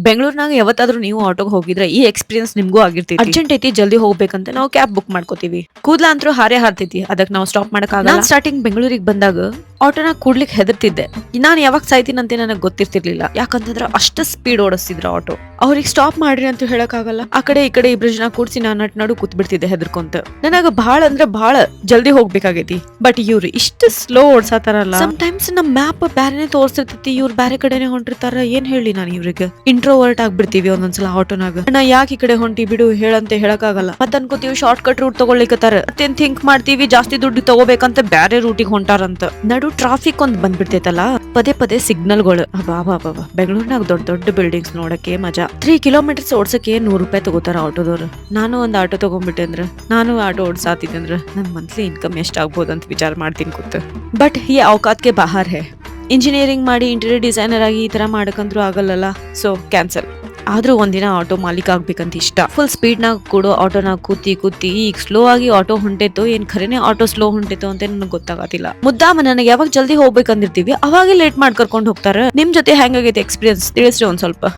ಬೆಂಗಳೂರಿನಾಗ ಯಾವತ್ತಾದ್ರೂ ನೀವು ಆಟೋಗೆ ಹೋಗಿದ್ರೆ ಈ ಎಕ್ಸ್ಪೀರಿಯನ್ಸ್ ನಿಮ್ಗೂ ಆಗಿರ್ತೈತಿ. ಅರ್ಜೆಂಟ್ ಐತಿ ಜಲ್ದಿ ಹೋಗ್ಬೇಕಂತ ನಾವು ಕ್ಯಾಬ್ ಬುಕ್ ಮಾಡ್ಕೋತೀವಿ. ಕೂದ್ಲ ಅಂತೂ ಹಾರೇ ಹಾರ್ತೈತಿ, ಅದಕ್ಕೆ ನಾವು ಸ್ಟಾಪ್ ಮಾಡಕ್ಕಾಗಲ್ಲ. ನಾನು ಸ್ಟಾರ್ಟಿಂಗ್ ಬೆಂಗಳೂರಿಗೆ ಬಂದಾಗ ಆಟೋನ ಕೂಡ್ಲಿಕ್ಕೆ ಹೆದರ್ತಿದ್ದೆ. ನಾನು ಯಾವಾಗ ಸಾಯ್ತೀನಂತೆ ನನಗೆ ಗೊತ್ತಿರ್ತಿರ್ಲಿಲ್ಲ, ಯಾಕಂತಂದ್ರೆ ಅಷ್ಟು ಸ್ಪೀಡ್ ಓಡಿಸ್ತಿದ್ರ ಆಟೋ. ಅವ್ರಿಗೆ ಸ್ಟಾಪ್ ಮಾಡ್ರಿ ಅಂತ ಹೇಳಕ್ ಆಗಲ್ಲ. ಆ ಕಡೆ ಈ ಕಡೆ ಇಬ್ರು ಜನ ಕೂಡ್ಸಿ ನಾನು ನಡು ಕೂತ್ ಬಿಡ್ತಿದ್ದೆ ಹೆದರ್ಕೊಂತ. ನನಗ ಬಹಳ ಅಂದ್ರೆ ಬಹಳ ಜಲ್ದಿ ಹೋಗ್ಬೇಕಾಗೈತಿ. ಬಟ್ ಇವ್ರು ಇಷ್ಟು ಸ್ಲೋ ಓಡ್ಸಾತಾರಲ್ಲ, ಟೈಮ್ಸ್ ನಮ್ ಮ್ಯಾಪ್ ಬ್ಯಾರೆನೆ ತೋರ್ಸಿರ್ತೈತಿ, ಇವ್ರು ಬ್ಯಾರೆ ಕಡೆನೆ ಹೊಂಟಿರ್ತಾರ. ಏನ್ ಹೇಳಿ ನಾನು ಇವ್ರಿಗೆ ಇಂಟ್ರೋವರ್ಟ್ ಆಗ್ಬಿಡ್ತೀವಿ ಒಂದೊಂದ್ಸಲ ಆಟೋನಾಗ. ನಾ ಯಾಕೆ ಈ ಕಡೆ ಹೊಂಟಿ ಬಿಡು ಹೇಳಂತ ಹೇಳಕ್ ಆಗಲ್ಲ. ಮತ್ ಅನ್ಕೋತೀವಿ ಶಾರ್ಟ್ ಕಟ್ ರೂಟ್ ತಗೊಳ್ಳಿಕತ್ತಾರ, ಮತ್ತೇನ್ ಥಿಂಕ್ ಮಾಡ್ತೀವಿ ಜಾಸ್ತಿ ದುಡ್ಡು ತಗೋಬೇಕಂತ ಬ್ಯಾರೆ ರೂಟಿಗೆ ಹೊಂಟಾರಂತ. ನಡು ಟ್ರಾಫಿಕ್ ಒಂದ್ ಬಂದ್ಬಿಡ್ತೈತಲ್ಲ, ಪದೇ ಪದೇ ಸಿಗ್ನಲ್ಗಳು. ಅಬ್ಬಾ ಬೆಂಗಳೂರಿನಾಗ ದೊಡ್ಡ ದೊಡ್ಡ ಬಿಲ್ಡಿಂಗ್ಸ್ ನೋಡಕ್ಕೆ ಮಜಾ. 3 ಕಿಲೋಮೀಟರ್ಸ್ ಓಡ್ಸಕ್ಕೆ 100 ರೂಪಾಯಿ ತಗೋತಾರ ಆಟೋದವ್ರು. ನಾನು ಒಂದ್ ಆಟೋ ತಗೊಂಡ್ಬಿಟ್ಟೆ ಅಂದ್ರ, ನಾನು ಆಟೋ ಓಡ್ಸಾತಿದ್ದೆ ಅಂದ್ರ ನನ್ ಮಂತ್ಲಿ ಇನ್ಕಮ್ ಎಷ್ಟ್ ಆಗ್ಬೋದು ಅಂತ ವಿಚಾರ ಮಾಡ್ತೀನಿ ಕೂತ್. ಬಟ್ ಈ ಔಕಾತ್ಗೆ ಬಾಹರ್ ಹೇ. ಇಂಜಿನಿಯರಿಂಗ್ ಮಾಡಿ ಇಂಟೀರಿಯರ್ ಡಿಸೈನರ್ ಆಗಿ ಈ ತರ ಮಾಡಕಂದ್ರೂ ಆಗಲ್ಲಲ್ಲ, ಸೊ ಕ್ಯಾನ್ಸಲ್. ಆದ್ರೂ ಒಂದಿನ ಆಟೋ ಮಾಲೀಕ ಆಗ್ಬೇಕಂತ ಇಷ್ಟ. ಫುಲ್ ಸ್ಪೀಡ್ ನಾಗ ಕೂಡೋ ಆಟೋನಾಗ ಕೂತಿ ಈಗ ಸ್ಲೋ ಆಗಿ ಆಟೋ ಹೊಂಟೇತೋ ಏನ್ ಖರೇನೆ ಆಟೋ ಸ್ಲೋ ಹೊಂಟೇತೋ ಅಂತ ನನಗೆ ಗೊತ್ತಾಗತ್ತಿಲ್ಲ. ಮುದ್ದಾಮ ನನಗೆ ಯಾವಾಗ ಜಲ್ದಿ ಹೋಗ್ಬೇಕಂದಿರ್ತೀವಿ ಅವಾಗೆ ಲೇಟ್ ಮಾಡಿ ಕರ್ಕೊಂಡು ಹೋಗ್ತಾರ. ನಿಮ್ ಜೊತೆ ಹೆಂಗಾಗೈತೆ ಎಕ್ಸ್ಪೀರಿಯನ್ಸ್ ತಿಳಿಸ್ರಿ ಒಂದ್ ಸ್ವಲ್ಪ.